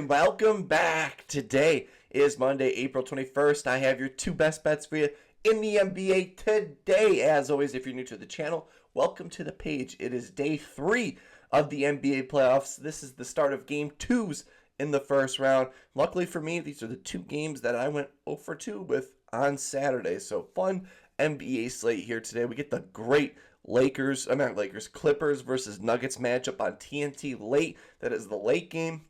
and welcome back. Today is Monday, April 21st. I have your two best bets for you in the NBA today. As always, if you're new to the channel, welcome to the page. It is day 3 of the NBA playoffs. This is the start of game 2s in the first round. Luckily for me, these are the 2 games that I went 0 for 2 with on Saturday. So fun NBA slate here today. We get the great Clippers versus Nuggets matchup on TNT late. That is the late game.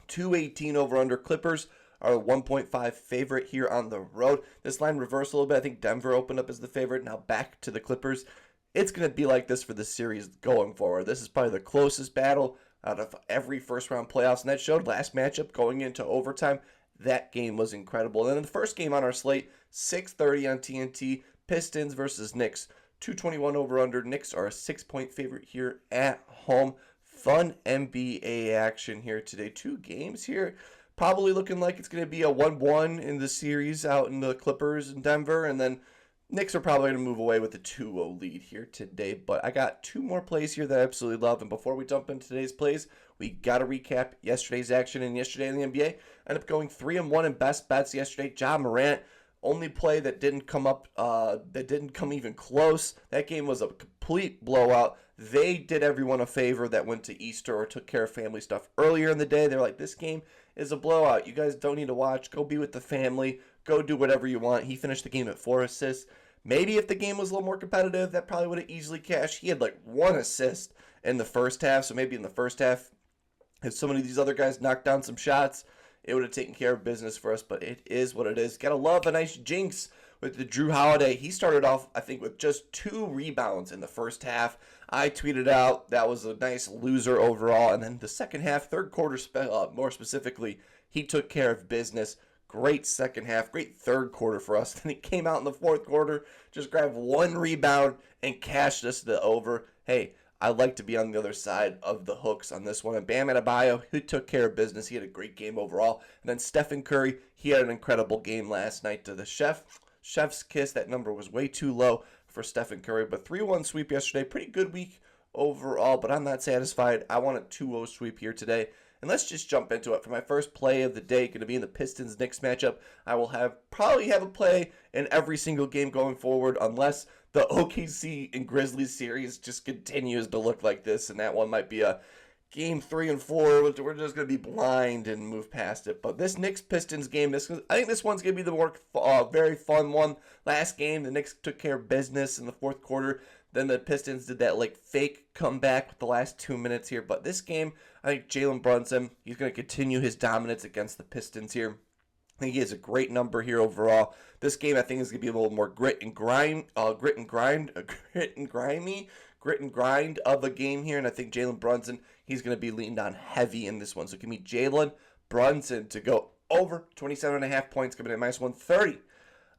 218 over under. Clippers are a 1.5 favorite here on the road. This line reversed a little bit. I think Denver opened up as the favorite. Now back to the Clippers. It's going to be like this for the series going forward. This is probably the closest battle out of every first round playoffs, and that showed last matchup going into overtime. That game was incredible. And then the first game on our slate, 6:30 on TNT, Pistons versus Knicks. 221 over under. Knicks are a 6-point favorite here at home. Fun NBA action here today. 2 games here. Probably looking like it's going to be a 1-1 in the series out in the Clippers in Denver. And then Knicks are probably going to move away with a 2-0 lead here today. But I got 2 more plays here that I absolutely love. And before we jump into today's plays, we got to recap yesterday's action. And yesterday in the NBA, ended up going 3-1 in best bets yesterday. Ja Morant. Only play that didn't come up, that didn't come even close. That game was a complete blowout. They did everyone a favor that went to Easter or took care of family stuff earlier in the day. They're like, this game is a blowout. You guys don't need to watch. Go be with the family. Go do whatever you want. He finished the game at 4 assists. Maybe if the game was a little more competitive, that probably would have easily cashed. He had like 1 assist in the first half. So maybe in the first half, if some of these other guys knocked down some shots, it would have taken care of business for us, but it is what it is. Gotta love a nice jinx with the Drew Holiday. He started off, I think, with just 2 rebounds in the first half. I tweeted out that was a nice loser overall. And then the second half, third quarter, more specifically, he took care of business. Great second half, great third quarter for us. Then he came out in the fourth quarter, just grabbed 1 rebound and cashed us the over. Hey, I like to be on the other side of the hooks on this one. And Bam Adebayo, who took care of business. He had a great game overall. And then Stephen Curry, he had an incredible game last night to the chef's kiss. That number was way too low for Stephen Curry. But 3-1 sweep yesterday. Pretty good week overall, but I'm not satisfied. I want a 2-0 sweep here today. And let's just jump into it. For my first play of the day, going to be in the Pistons-Knicks matchup. I will probably have a play in every single game going forward, unless the OKC and Grizzlies series just continues to look like this, and that one might be a game 3 and 4. We're just going to be blind and move past it. But this Knicks-Pistons game, I think this one's going to be the very fun one. Last game, the Knicks took care of business in the fourth quarter. Then the Pistons did that fake comeback with the last 2 minutes here. But this game, I think Jalen Brunson, he's going to continue his dominance against the Pistons here. I think he has a great number here overall. This game, I think, is going to be a little more grit and grind of a game here. And I think Jalen Brunson, he's going to be leaned on heavy in this one. So give me Jalen Brunson to go over 27.5 points, coming in at -130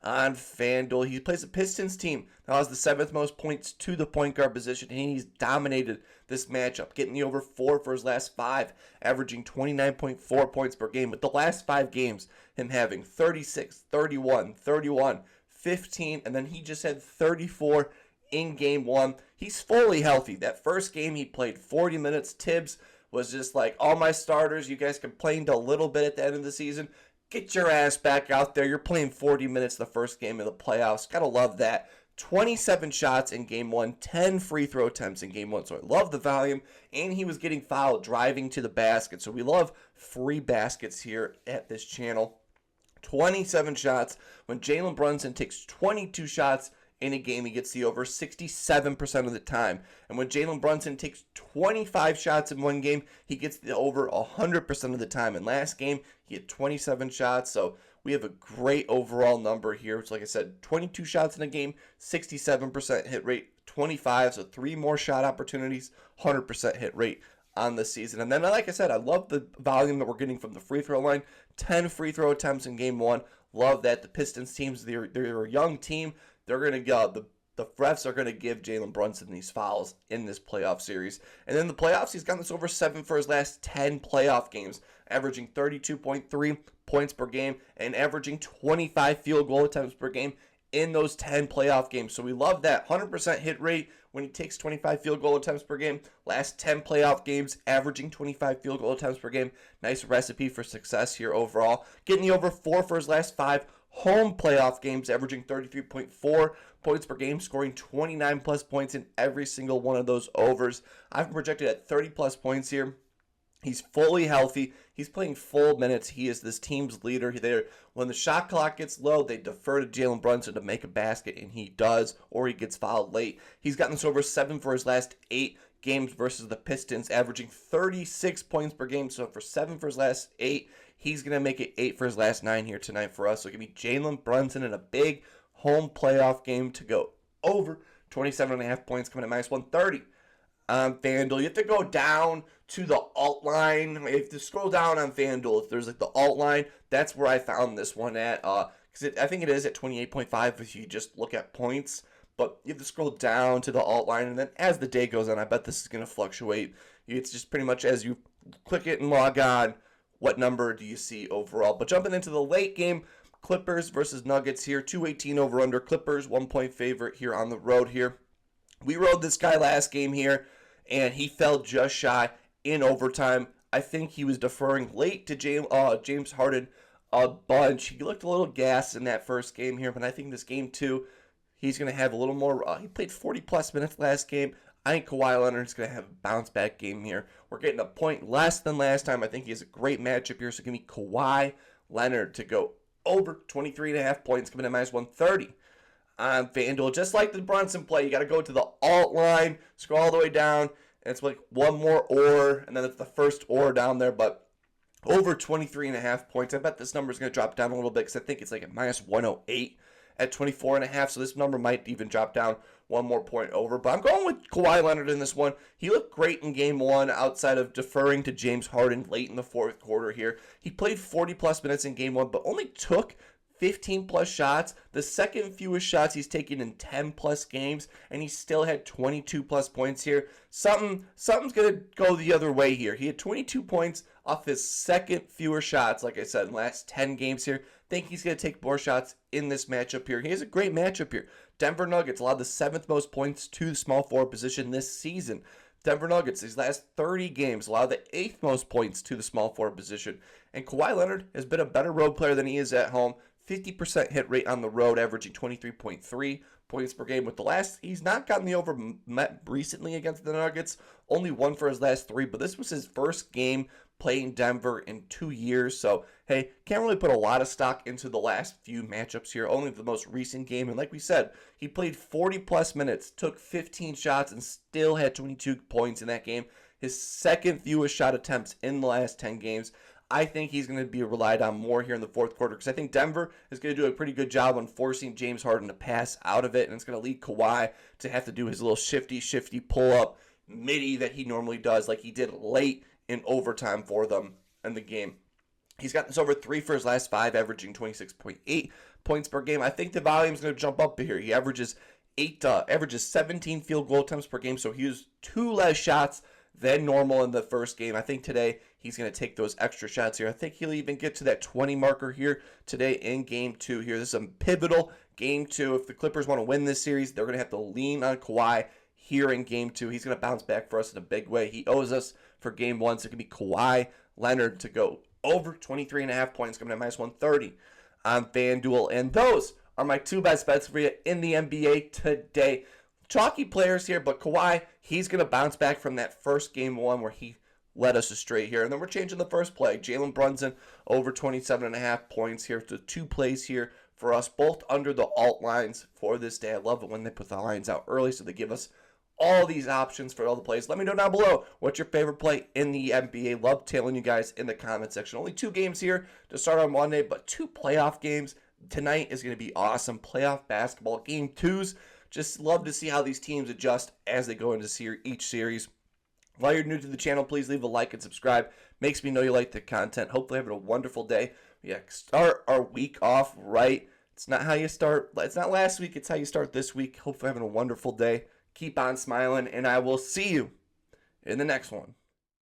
on FanDuel. He plays a Pistons team that has the 7th most points to the point guard position, and he's dominated this matchup, getting the over 4 for his last 5, averaging 29.4 points per game. With the last 5 games, him having 36, 31, 31, 15, and then he just had 34 in game 1. He's fully healthy. That first game, he played 40 minutes. Tibbs was just like, all my starters, you guys complained a little bit at the end of the season. Get your ass back out there. You're playing 40 minutes the first game of the playoffs. Gotta love that. 27 shots in game 1, 10 free throw attempts in game 1. So I love the volume. And he was getting fouled driving to the basket. So we love free baskets here at this channel. 27 shots. When Jalen Brunson takes 22 shots in a game, he gets the over 67% of the time. And when Jalen Brunson takes 25 shots in one game, he gets the over 100% of the time. And last game, he had 27 shots. So we have a great overall number here. Which, like I said, 22 shots in a game, 67% hit rate, 25. So 3 more shot opportunities, 100% hit rate on the season. And then, like I said, I love the volume that we're getting from the free throw line. 10 free throw attempts in game 1. Love that. The Pistons teams, they're a young team. They're going to go, the refs are going to give Jalen Brunson these fouls in this playoff series. And in the playoffs, he's gotten this over 7 for his last 10 playoff games, averaging 32.3 points per game and averaging 25 field goal attempts per game in those 10 playoff games. So we love that 100% hit rate when he takes 25 field goal attempts per game. Last 10 playoff games, averaging 25 field goal attempts per game. Nice recipe for success here overall. Getting the over 4 for his last 5 home playoff games, averaging 33.4 points per game, scoring 29 plus points in every single one of those overs. I've projected at 30 plus points here. He's fully healthy. He's playing full minutes. He is this team's leader. When the shot clock gets low, they defer to Jalen Brunson to make a basket, and he does, or he gets fouled late. He's gotten this over 7 for his last 8 games versus the Pistons, averaging 36 points per game. So for 7 for his last 8, he's going to make it 8 for his last 9 here tonight for us. So give me Jalen Brunson in a big home playoff game to go over 27.5 points, coming at minus 130. FanDuel, you have to go down to the alt line. You have to scroll down on FanDuel. If there's like the alt line, that's where I found this one at. Because I think it is at 28.5 if you just look at points. But you have to scroll down to the alt line, and then as the day goes on, I bet this is going to fluctuate. It's just pretty much as you click it and log on, what number do you see overall. But jumping into the late game, Clippers versus Nuggets here. 218 over under. Clippers 1-point favorite here on the road here. We rode this guy last game here, and he fell just shy in overtime. I think he was deferring late to James Harden a bunch. He looked a little gassed in that first game here, but I think this game 2, he's going to have a little more. He played 40-plus minutes last game. I think Kawhi Leonard is going to have a bounce-back game here. We're getting a point less than last time. I think he has a great matchup here, so give me Kawhi Leonard to go over 23.5 points, coming in minus 130. On FanDuel, just like the Brunson play, you got to go to the alt line, scroll all the way down, and it's like one more or, and then it's the first or down there, but over 23.5 points. I bet this number is going to drop down a little bit because I think it's like at minus 108 at 24.5, so this number might even drop down one more point over. But I'm going with Kawhi Leonard in this one. He looked great in game 1 outside of deferring to James Harden late in the fourth quarter here. He played 40-plus minutes in game 1, but only took 15-plus shots, the second fewest shots he's taken in 10-plus games, and he still had 22-plus points here. Something's going to go the other way here. He had 22 points off his second fewer shots, like I said, in the last 10 games here. Think he's going to take more shots in this matchup here. He has a great matchup here. Denver Nuggets allowed the 7th most points to the small forward position this season. Denver Nuggets, these last 30 games, allowed the 8th most points to the small forward position. And Kawhi Leonard has been a better road player than he is at home. 50% hit rate on the road, averaging 23.3 points per game. With the last, he's not gotten the over met recently against the Nuggets. Only 1 for his last 3, but this was his first game playing Denver in 2 years. So, hey, can't really put a lot of stock into the last few matchups here. Only the most recent game. And like we said, he played 40-plus minutes, took 15 shots, and still had 22 points in that game. His second fewest shot attempts in the last 10 games. I think he's going to be relied on more here in the fourth quarter because I think Denver is going to do a pretty good job on forcing James Harden to pass out of it, and it's going to lead Kawhi to have to do his little shifty pull-up midi that he normally does like he did late in overtime for them in the game. He's gotten this over 3 for his last 5, averaging 26.8 points per game. I think the volume is going to jump up here. He averages 17 field goal attempts per game, so he used 2 less shots than normal in the first game. I think today he's going to take those extra shots here. I think he'll even get to that 20 marker here today in game 2 here. This is a pivotal game 2. If the Clippers want to win this series, they're going to have to lean on Kawhi here in game 2. He's going to bounce back for us in a big way. He owes us for game 1, so it could be Kawhi Leonard to go over 23.5 points, coming at minus 130 on FanDuel. And those are my 2 best bets for you in the NBA today. Chalky players here, but Kawhi, he's going to bounce back from that first game 1 where he led us astray here. And then we're changing the first play. Jalen Brunson over 27.5 points here to 2 plays here for us, both under the alt lines for this day. I love it when they put the lines out early so they give us all these options for all the plays. Let me know down below what's your favorite play in the NBA. Love tailing you guys in the comment section. Only 2 games here to start on Monday, but 2 playoff games. Tonight is going to be awesome. Playoff basketball. Game 2s. Just love to see how these teams adjust as they go into each series. While you're new to the channel, please leave a like and subscribe. Makes me know you like the content. Hopefully having a wonderful day. Yeah, start our week off right. It's not how you start. It's not last week. It's how you start this week. Hopefully having a wonderful day. Keep on smiling, and I will see you in the next one.